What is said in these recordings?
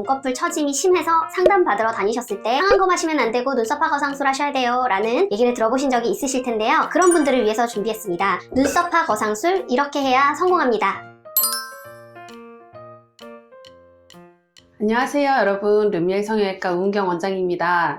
눈꺼풀 처짐이 심해서 상담받으러 다니셨을 때 상한 거 마시면 안 되고 눈썹화 거상술 하셔야 돼요 라는 얘기를 들어보신 적이 있으실 텐데요. 그런 분들을 위해서 준비했습니다. 눈썹화 거상술 이렇게 해야 성공합니다. 안녕하세요 여러분, 르미엘 성형외과 우은경 원장입니다.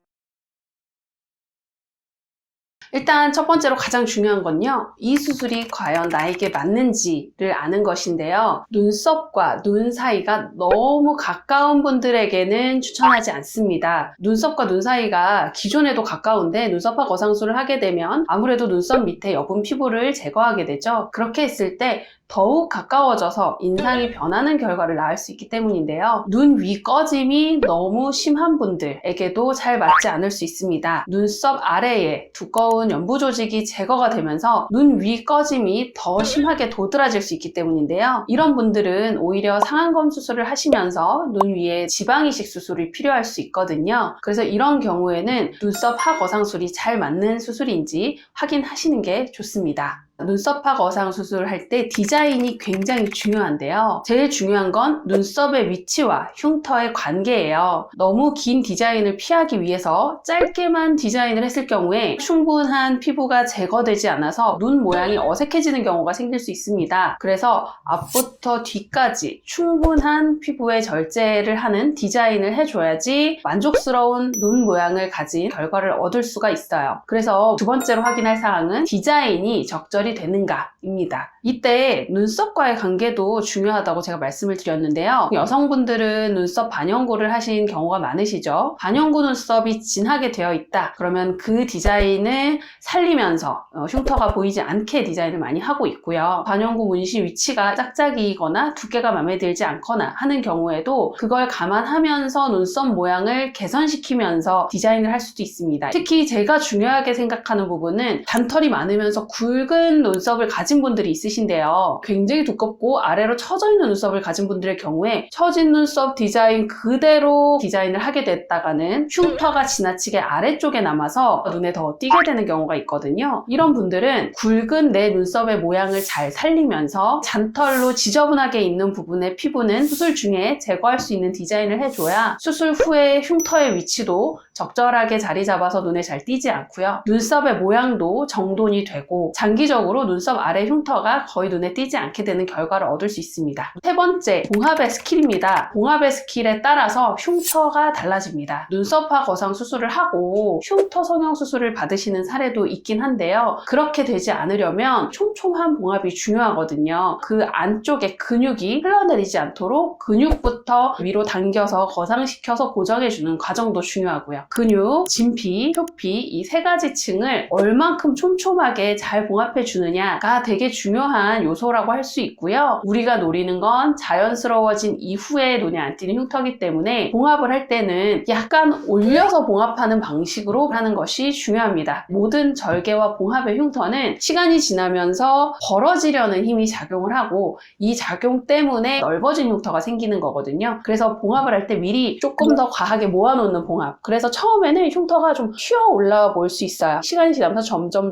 일단 첫 번째로 가장 중요한 건요, 이 수술이 과연 나에게 맞는지를 아는 것인데요. 눈썹과 눈 사이가 너무 가까운 분들에게는 추천하지 않습니다. 눈썹과 눈 사이가 기존에도 가까운데 눈썹화 거상술을 하게 되면 아무래도 눈썹 밑에 여분 피부를 제거하게 되죠. 그렇게 했을 때 더욱 가까워져서 인상이 변하는 결과를 낳을 수 있기 때문인데요. 눈 위 꺼짐이 너무 심한 분들에게도 잘 맞지 않을 수 있습니다. 눈썹 아래에 두꺼운 연부 조직이 제거가 되면서 눈 위 꺼짐이 더 심하게 도드라질 수 있기 때문인데요. 이런 분들은 오히려 상안검 수술을 하시면서 눈 위에 지방 이식 수술이 필요할 수 있거든요. 그래서 이런 경우에는 눈썹 하 거상술이 잘 맞는 수술인지 확인하시는 게 좋습니다. 눈썹화 거상 수술을 할 때 디자인이 굉장히 중요한데요. 제일 중요한 건 눈썹의 위치와 흉터의 관계예요. 너무 긴 디자인을 피하기 위해서 짧게만 디자인을 했을 경우에 충분한 피부가 제거되지 않아서 눈 모양이 어색해지는 경우가 생길 수 있습니다. 그래서 앞부터 뒤까지 충분한 피부의 절제를 하는 디자인을 해줘야지 만족스러운 눈 모양을 가진 결과를 얻을 수가 있어요. 그래서 두 번째로 확인할 사항은 디자인이 적절히 되는가입니다. 이때 눈썹과의 관계도 중요하다고 제가 말씀을 드렸는데요. 여성분들은 눈썹 반영구를 하신 경우가 많으시죠. 반영구 눈썹이 진하게 되어 있다 그러면 그 디자인을 살리면서 흉터가 보이지 않게 디자인을 많이 하고 있고요. 반영구 문신 위치가 짝짝이거나 두께가 마음에 들지 않거나 하는 경우에도 그걸 감안하면서 눈썹 모양을 개선시키면서 디자인을 할 수도 있습니다. 특히 제가 중요하게 생각하는 부분은 잔털이 많으면서 굵은 눈썹을 가진 분들이 있으신데요. 굉장히 두껍고 아래로 처져 있는 눈썹을 가진 분들의 경우에 처진 눈썹 디자인 그대로 디자인을 하게 됐다가는 흉터가 지나치게 아래쪽에 남아서 눈에 더 띄게 되는 경우가 있거든요. 이런 분들은 굵은 내 눈썹의 모양을 잘 살리면서 잔털로 지저분하게 있는 부분의 피부는 수술 중에 제거할 수 있는 디자인을 해줘야 수술 후에 흉터의 위치도 적절하게 자리 잡아서 눈에 잘 띄지 않고요. 눈썹의 모양도 정돈이 되고 장기적으로 눈썹 아래 흉터가 거의 눈에 띄지 않게 되는 결과를 얻을 수 있습니다. 세 번째, 봉합의 스킬입니다. 봉합의 스킬에 따라서 흉터가 달라집니다. 눈썹화 거상 수술을 하고 흉터 성형 수술을 받으시는 사례도 있긴 한데요. 그렇게 되지 않으려면 촘촘한 봉합이 중요하거든요. 그 안쪽에 근육이 흘러내리지 않도록 근육부터 위로 당겨서 거상시켜서 고정해주는 과정도 중요하고요. 근육, 진피, 표피 이 세 가지 층을 얼만큼 촘촘하게 잘 봉합해 주느냐가 되게 중요한 요소라고 할 수 있고요. 우리가 노리는 건 자연스러워진 이후에 눈에 안 띄는 흉터이기 때문에 봉합을 할 때는 약간 올려서 봉합하는 방식으로 하는 것이 중요합니다. 모든 절개와 봉합의 흉터는 시간이 지나면서 벌어지려는 힘이 작용을 하고 이 작용 때문에 넓어진 흉터가 생기는 거거든요. 그래서 봉합을 할 때 미리 조금 더 과하게 모아놓는 봉합. 그래서 처음에는 흉터가 좀 튀어 올라와 보일 수 있어요. 시간이 지나면서 점점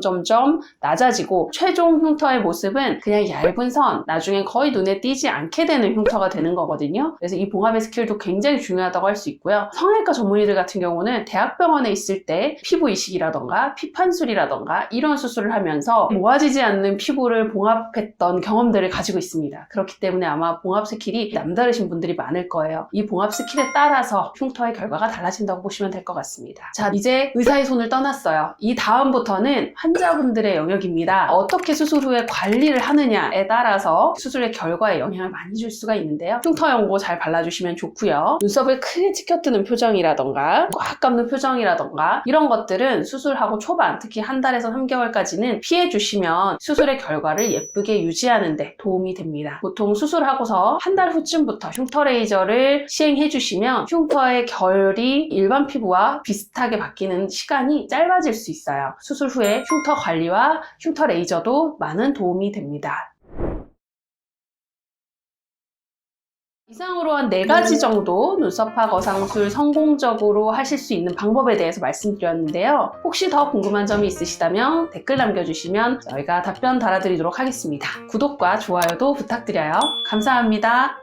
낮아지고 최종 흉터의 모습은 그냥 얇은 선, 나중엔 거의 눈에 띄지 않게 되는 흉터가 되는 거거든요. 그래서 이 봉합의 스킬도 굉장히 중요하다고 할 수 있고요. 성형외과 전문의들 같은 경우는 대학병원에 있을 때 피부 이식이라던가 피판술이라던가 이런 수술을 하면서 모아지지 않는 피부를 봉합했던 경험들을 가지고 있습니다. 그렇기 때문에 아마 봉합 스킬이 남다르신 분들이 많을 거예요. 이 봉합 스킬에 따라서 흉터의 결과가 달라진다고 보시면 될 것 같습니다. 자, 이제 의사의 손을 떠났어요. 이 다음부터는 환자분들의 영역입니다. 어떻게 수술 후에 관리를 하느냐에 따라서 수술의 결과에 영향을 많이 줄 수가 있는데요. 흉터 연고 잘 발라주시면 좋고요. 눈썹을 크게 치켜뜨는 표정이라던가 꽉 감는 표정이라던가 이런 것들은 수술하고 초반, 특히 한 달에서 3개월까지는 피해주시면 수술의 결과를 예쁘게 유지하는 데 도움이 됩니다. 보통 수술하고서 한 달 후쯤부터 흉터 레이저를 시행해주시면 흉터의 결이 일반 피부와 비슷하게 바뀌는 시간이 짧아질 수 있어요. 수술 후에 흉터 관리와 흉터 레이저도 많은 도움이 됩니다. 이상으로 한 4가지 정도 눈썹화 거상술 성공적으로 하실 수 있는 방법에 대해서 말씀드렸는데요. 혹시 더 궁금한 점이 있으시다면 댓글 남겨주시면 저희가 답변 달아드리도록 하겠습니다. 구독과 좋아요도 부탁드려요. 감사합니다.